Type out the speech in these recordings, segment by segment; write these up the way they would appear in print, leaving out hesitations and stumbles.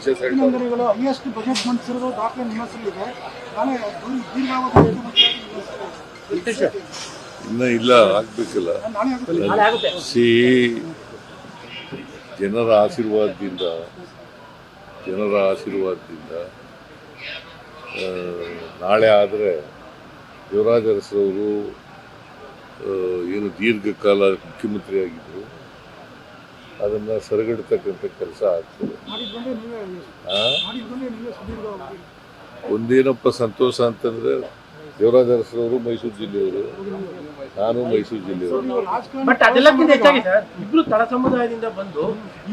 ವಿಶೇಷ ಅಭಿನಂದನೆಗಳು. Highest budget ಮಂಡಿಸಿರೋದು ದಾಖಲೆ ನಿಮ್ಮ ಹೆಸರಲ್ಲಿದೆ. ನಾನೇ ದೀರ್ಘಾವಧಿ ಇನ್ನ ಇಲ್ಲ, ಆಗ್ಬೇಕಲ್ಲ. ನಾಳೆ ಆಗುತ್ತೆ. ಜನರ ಆಶೀರ್ವಾದದಿಂದ ನಾಳೆ ಆದರೆ ದೇವರಾಜ ಅರಸರವರು ಏನು ದೀರ್ಘಕಾಲ ಮುಖ್ಯಮಂತ್ರಿ ಆಗಿದ್ರು ಅದನ್ನು ಸರಿಗಟ್ಟತಕ್ಕಂಥ ಕೆಲಸ ಆಗ್ತದೆ. ಒಂದೇನಪ್ಪ ಸಂತೋಷ ಅಂತಂದರೆ ದೇವರಾಜ ಅರಸರವರು ಮೈಸೂರು ಜಿಲ್ಲೆಯವರು, ನಾನು ಮೈಸೂರು ಜಿಲ್ಲೆಯವರು. ಬಟ್ ಅದೆಲ್ಲಕ್ಕಿಂತ ಹೆಚ್ಚಾಗಿ ಸರ್, ಇಬ್ರು ತಳ ಸಮುದಾಯದಿಂದ ಬಂದು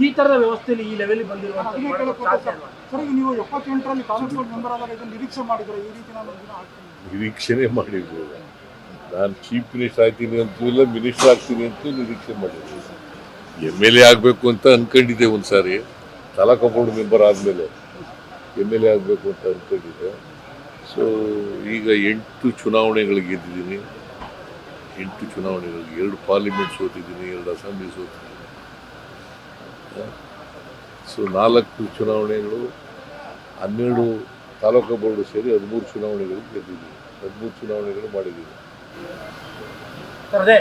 ಈ ತರದ ವ್ಯವಸ್ಥೆಯಲ್ಲಿ ಈ ಲೆವೆಲ್ ಬಂದಿರುವಂತ ನೀವು 78ರಲ್ಲಿ ಕಾನ್ಸ್ಟಿಟ್ಯೂಷನ್ ಮೆಂಬರ್ ಆದಾಗ ಇದನ್ನು ನಿರೀಕ್ಷೆ ಮಾಡಿದ್ರೆ ಈ ರೀತಿ ನಾನು ನಿರೀಕ್ಷೆನೇ ಮಾಡಿರ್ಬೋದು. ನಾನು ಚೀಫ್ ಮಿನಿಸ್ಟರ್ ಆಗ್ತೀನಿ ಅಂತೂ ಇಲ್ಲ, ಮಿನಿಸ್ಟರ್ ಆಗ್ತೀನಿ ಅಂತೂ ನಿರೀಕ್ಷೆ ಮಾಡಿರ್ಬೋದು. MLA ಆಗಬೇಕು ಅಂತ ಅಂದ್ಕೊಂಡಿದ್ದೆ ಒಂದು ಸಾರಿ, ತಾಲೂಕು ಬೋರ್ಡ್ ಮೆಂಬರ್ ಆದಮೇಲೆ MLA ಆಗಬೇಕು ಅಂತ ಅಂದ್ಕೊಂಡಿದ್ದೆ. ಸೊ ಈಗ 8 ಚುನಾವಣೆಗಳಿಗೆ ಗೆದ್ದಿದ್ದೀನಿ. 8 ಚುನಾವಣೆಗಳಿಗೆ 2 ಪಾರ್ಲಿಮೆಂಟ್ ಸೋತಿದ್ದೀನಿ, 2 ಅಸೆಂಬ್ಲಿ ಸೋತಿದ್ದೀನಿ. ಸೊ 4 ಚುನಾವಣೆಗಳು, 12 ತಾಲೂಕು ಬೋರ್ಡು ಸೇರಿ 13 ಚುನಾವಣೆಗಳಿಗೆ ಗೆದ್ದಿದ್ದೀನಿ, 13 ಚುನಾವಣೆಗಳು ಮಾಡಿದ್ದೀನಿ. ಅದೇ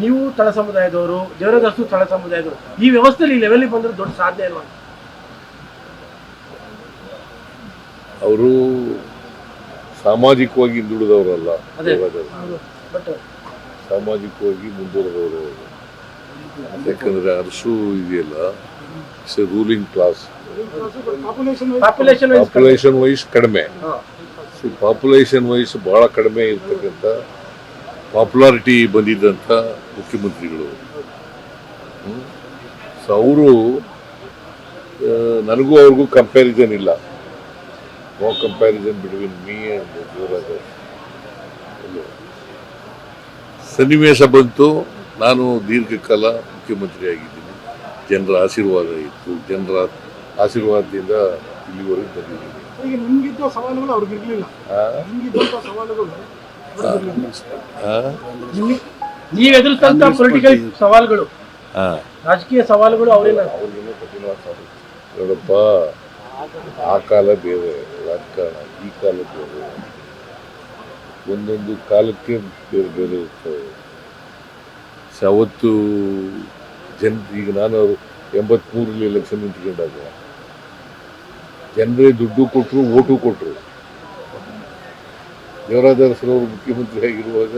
ನೀವು ತಳ ಸಮುದಾಯದವರು, ದೇವರಾಜ ತಳ ಸಮುದಾಯದವರು, ಈ ವ್ಯವಸ್ಥೆಯಲ್ಲಿ ಈ ಲೆವೆಲ್ ಬಂದ್ರೆ ದೊಡ್ಡ ಸಾಧನೆ ಅಲ್ವಾ? ಅವರು ಸಾಮಾಜಿಕವಾಗಿ ಹಿಂದುಳಿದವರಲ್ಲ, ಸಾಮಾಜಿಕವಾಗಿ ಮುಂದುವರೆದವರು. ಯಾಕಂದ್ರೆ ಅರಸು ಇದೆಯಲ್ಲ, it's a ruling class. Population wise ಕಡಿಮೆ, ಪಾಪ್ಯುಲೇಷನ್ ವೈಸ್ ಬಹಳ ಕಡಿಮೆ ಇರ್ತಕ್ಕಂಥ ಪಾಪ್ಯುಲಾರಿಟಿ ಬಂದಿದ್ದಂಥ ಮುಖ್ಯಮಂತ್ರಿಗಳು. ಸೊ ಅವರು, ನನಗೂ ಅವ್ರಿಗೂ ಕಂಪ್ಯಾರಿಸನ್ ಇಲ್ಲ. No comparison between me and Devaraj. ಸನ್ನಿವೇಶ ಬಂತು, ನಾನು ದೀರ್ಘಕಾಲ ಮುಖ್ಯಮಂತ್ರಿ ಆಗಿದ್ದೀನಿ, ಜನರ ಆಶೀರ್ವಾದ ಇತ್ತು, ಜನರ ಆಶೀರ್ವಾದದಿಂದ ಇಲ್ಲಿವರೆಗೆ ಬಂದಿದ್ದೀನಿ. ನಿಮ್ಗಿದ್ದ ಸವಾಲುಗಳು ಅವ್ರಿಗಿರ್ಲಿಲ್ಲ. ಸವಾಲುಗಳು ನೀವು ಎದುರಿಸಿದಂತ ಪೊಲಿಟಿಕಲ್ ಸವಾಲುಗಳು, ರಾಜಕೀಯ ಸವಾಲುಗಳು ಅವರೇನ ನೋಡಪ್ಪ, ಆ ಕಾಲ ಬೇರೆ ರಾಜಕಾರಣ, ಈ ಕಾಲ ಬೇರೆ. ಒಂದೊಂದು ಕಾಲಕ್ಕೆ ಬೇರೆ ಬೇರೆ ಇರ್ತವೆ. ಅವತ್ತು ಈಗ ನಾನು 83ರಲ್ಲಿ ಎಲೆಕ್ಷನ್ ನಿಂತ್ಕೊಂಡಾಗ ಜನರೇ ದುಡ್ಡು ಕೊಟ್ಟರು, ಓಟು ಕೊಟ್ಟರು. ದೇವರಾಜ ಅರಸರವರು ಮುಖ್ಯಮಂತ್ರಿ ಆಗಿರುವಾಗ,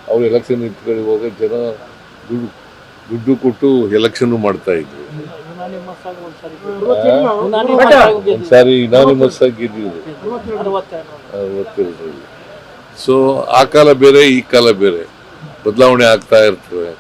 ಅವ್ರು ಎಲೆಕ್ಷನ್ ನಿಂತ್ಕೊಳ್ಳುವಾಗ ಜನ ದುಡ್ಡು ಕೊಟ್ಟು ಎಲೆಕ್ಷನ್ ಮಾಡ್ತಾ ಇದ್ರು. ಒಂದ್ಸಾರಿ ಯುನಾನಿಮಸ್ ಆಗಿ ಗೆದ್ದಿದ್ರು 62ರಲ್ಲಿ. ಸೊ ಆ ಕಾಲ ಬೇರೆ, ಈ ಕಾಲ ಬೇರೆ, ಬದಲಾವಣೆ ಆಗ್ತಾ ಇರ್ತವೆ.